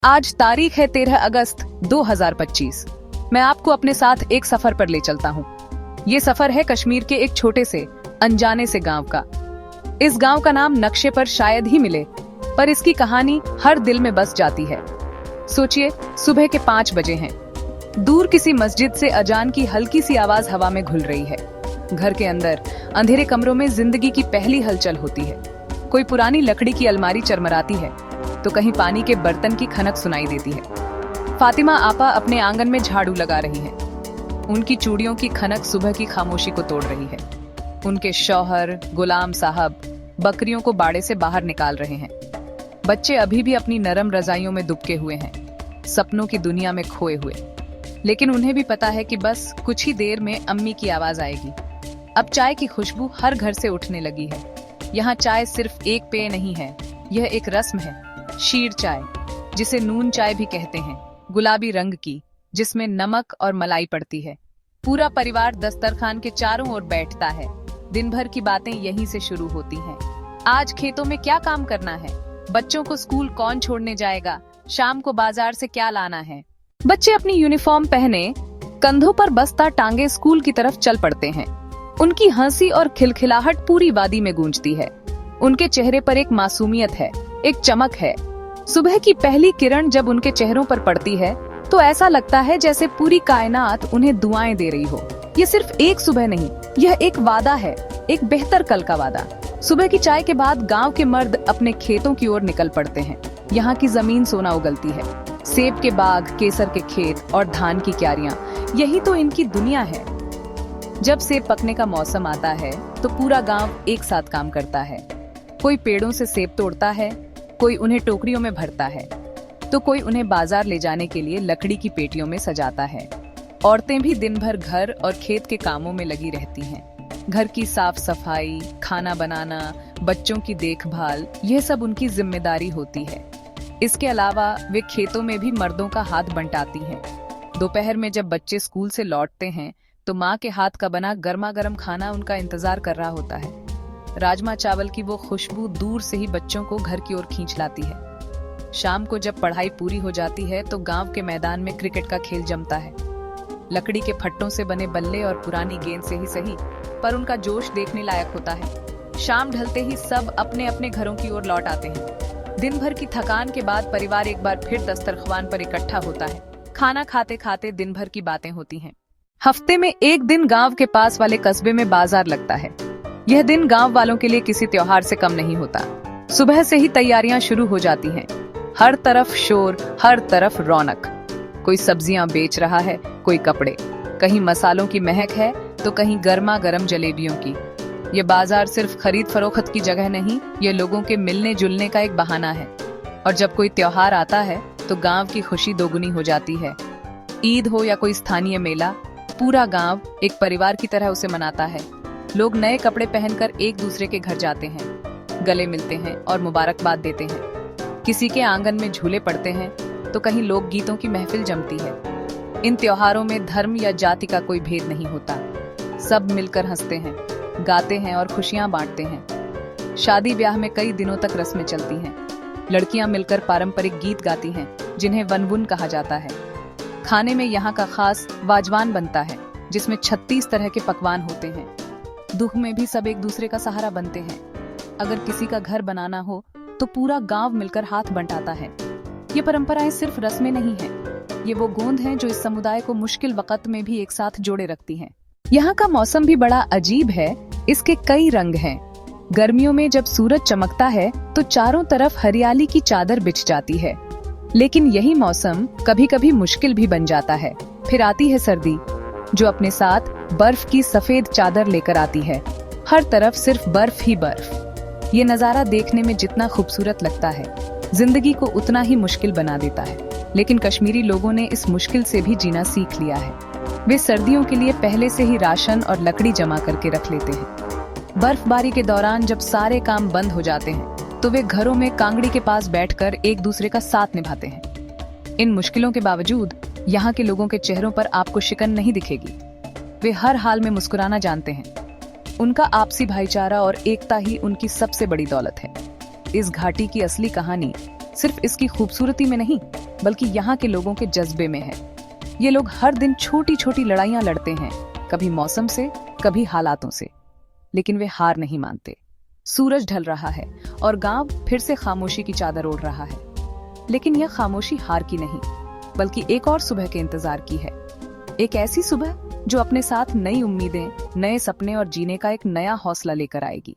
आज तारीख है 13 अगस्त 2025। मैं आपको अपने साथ एक सफर पर ले चलता हूँ। ये सफर है कश्मीर के एक छोटे से अनजाने से गांव का। इस गांव का नाम नक्शे पर शायद ही मिले, पर इसकी कहानी हर दिल में बस जाती है। सोचिए, सुबह के 5 बजे हैं। दूर किसी मस्जिद से अजान की हल्की सी आवाज हवा में घुल रही है। घर के अंदर अंधेरे कमरों में जिंदगी की पहली हलचल होती है। कोई पुरानी लकड़ी की अलमारी चरमराती है, तो कहीं पानी के बर्तन की खनक सुनाई देती है। फातिमा आपा अपने आंगन में झाड़ू लगा रही हैं। उनकी चूड़ियों की खनक सुबह की खामोशी को तोड़ रही है। उनके शौहर गुलाम साहब बकरियों को बाड़े से बाहर निकाल रहे हैं। बच्चे अभी भी अपनी नरम रजाइयों में दुबके हुए हैं, सपनों की दुनिया में खोए हुए। लेकिन उन्हें भी पता है कि बस कुछ ही देर में अम्मी की आवाज आएगी। अब चाय की खुशबू हर घर से उठने लगी है। यहाँ चाय सिर्फ एक पेय नहीं है, यह एक रस्म है। शीर चाय, जिसे नून चाय भी कहते हैं, गुलाबी रंग की, जिसमें नमक और मलाई पड़ती है। पूरा परिवार दस्तरखान के चारों ओर बैठता है। दिन भर की बातें यहीं से शुरू होती हैं। आज खेतों में क्या काम करना है, बच्चों को स्कूल कौन छोड़ने जाएगा, शाम को बाजार से क्या लाना है। बच्चे अपनी यूनिफॉर्म पहने, कंधों पर बस्ता टांगे स्कूल की तरफ चल पड़ते हैं। उनकी हंसी और खिलखिलाहट पूरी वादी में गूंजती है। उनके चेहरे पर एक मासूमियत है, एक चमक है। सुबह की पहली किरण जब उनके चेहरों पर पड़ती है तो ऐसा लगता है जैसे पूरी कायनात उन्हें दुआएं दे रही हो। ये सिर्फ एक सुबह नहीं, यह एक वादा है, एक बेहतर कल का वादा। सुबह की चाय के बाद गांव के मर्द अपने खेतों की ओर निकल पड़ते हैं। यहाँ की जमीन सोना उगलती है। सेब के बाग, केसर के खेत और धान की क्यारियां, यही तो इनकी दुनिया है। जब सेब पकने का मौसम आता है तो पूरा गांव एक साथ काम करता है। कोई पेड़ों से सेब तोड़ता है, कोई उन्हें टोकरियों में भरता है, तो कोई उन्हें बाजार ले जाने के लिए लकड़ी की पेटियों में सजाता है। औरतें भी दिन भर घर और खेत के कामों में लगी रहती हैं। घर की साफ सफाई, खाना बनाना, बच्चों की देखभाल, यह सब उनकी जिम्मेदारी होती है। इसके अलावा वे खेतों में भी मर्दों का हाथ बंटाती हैं। दोपहर में जब बच्चे स्कूल से लौटते हैं तो माँ के हाथ का बना गर्मा गर्म खाना उनका इंतजार कर रहा होता है। राजमा चावल की वो खुशबू दूर से ही बच्चों को घर की ओर खींच लाती है। शाम को जब पढ़ाई पूरी हो जाती है तो गांव के मैदान में क्रिकेट का खेल जमता है। लकड़ी के फट्टों से बने बल्ले और पुरानी गेंद से ही सही, पर उनका जोश देखने लायक होता है। शाम ढलते ही सब अपने अपने घरों की ओर लौट आते हैं। दिन भर की थकान के बाद परिवार एक बार फिर दस्तरख्वान पर इकट्ठा होता है। खाना खाते खाते दिन भर की बातें होती हैं। हफ्ते में एक दिन गांव के पास वाले कस्बे में बाजार लगता है। यह दिन गांव वालों के लिए किसी त्योहार से कम नहीं होता। सुबह से ही तैयारियां शुरू हो जाती हैं। हर तरफ शोर, हर तरफ रौनक। कोई सब्जियां बेच रहा है, कोई कपड़े, कहीं मसालों की महक है तो कहीं गर्मा गर्म जलेबियों की। ये बाजार सिर्फ खरीद फरोख्त की जगह नहीं, ये लोगों के मिलने जुलने का एक बहाना है। और जब कोई त्योहार आता है तो गांव की खुशी दोगुनी हो जाती है। ईद हो या कोई स्थानीय मेला, पूरा गांव एक परिवार की तरह उसे मनाता है। लोग नए कपड़े पहनकर एक दूसरे के घर जाते हैं, गले मिलते हैं और मुबारकबाद देते हैं। किसी के आंगन में झूले पड़ते हैं तो कहीं लोक गीतों की महफिल जमती है। इन त्योहारों में धर्म या जाति का कोई भेद नहीं होता। सब मिलकर हंसते हैं, गाते हैं और खुशियां बांटते हैं। शादी ब्याह में कई दिनों तक रस्में चलती हैं। लड़कियां मिलकर पारंपरिक गीत गाती हैं, जिन्हें वनवुन कहा जाता है। खाने में यहाँ का खास वाजवान बनता है, जिसमें 36 तरह के पकवान होते हैं। दुख में भी सब एक दूसरे का सहारा बनते हैं। अगर किसी का घर बनाना हो तो पूरा गांव मिलकर हाथ बंटाता है। ये परंपराएं सिर्फ रस्में नहीं हैं, ये वो गोंद हैं जो इस समुदाय को मुश्किल वक्त में भी एक साथ जोड़े रखती हैं। यहाँ का मौसम भी बड़ा अजीब है। इसके कई रंग हैं। गर्मियों में जब सूरज चमकता है तो चारों तरफ हरियाली की चादर बिछ जाती है। लेकिन यही मौसम कभी कभी मुश्किल भी बन जाता है। फिर आती है सर्दी, जो अपने साथ बर्फ की सफेद चादर लेकर आती है। हर तरफ सिर्फ बर्फ ही बर्फ। ये नजारा देखने में जितना खूबसूरत लगता है, जिंदगी को उतना ही मुश्किल बना देता है। लेकिन कश्मीरी लोगों ने इस मुश्किल से भी जीना सीख लिया है। वे सर्दियों के लिए पहले से ही राशन और लकड़ी जमा करके रख लेते हैं। बर्फबारी के दौरान जब सारे काम बंद हो जाते हैं तो वे घरों में कांगड़ी के पास बैठकर एक दूसरे का साथ निभाते हैं। इन मुश्किलों के बावजूद यहाँ के लोगों के चेहरों पर आपको शिकन नहीं दिखेगी। वे हर हाल में मुस्कुराना जानते हैं। उनका आपसी भाईचारा और एकता ही उनकी सबसे बड़ी दौलत है। इस घाटी की असली कहानी सिर्फ इसकी खूबसूरती में नहीं, बल्कि यहाँ के लोगों के जज्बे में है। ये लोग हर दिन छोटी छोटी लड़ाइयां लड़ते हैं, कभी मौसम से, कभी हालातों से, लेकिन वे हार नहीं मानते। सूरज ढल रहा है और गांव फिर से खामोशी की चादर ओढ़ रहा है, लेकिन यह खामोशी हार की नहीं, बल्कि एक और सुबह के इंतजार की है। एक ऐसी सुबह जो अपने साथ नई उम्मीदें, नए सपने और जीने का एक नया हौसला लेकर आएगी।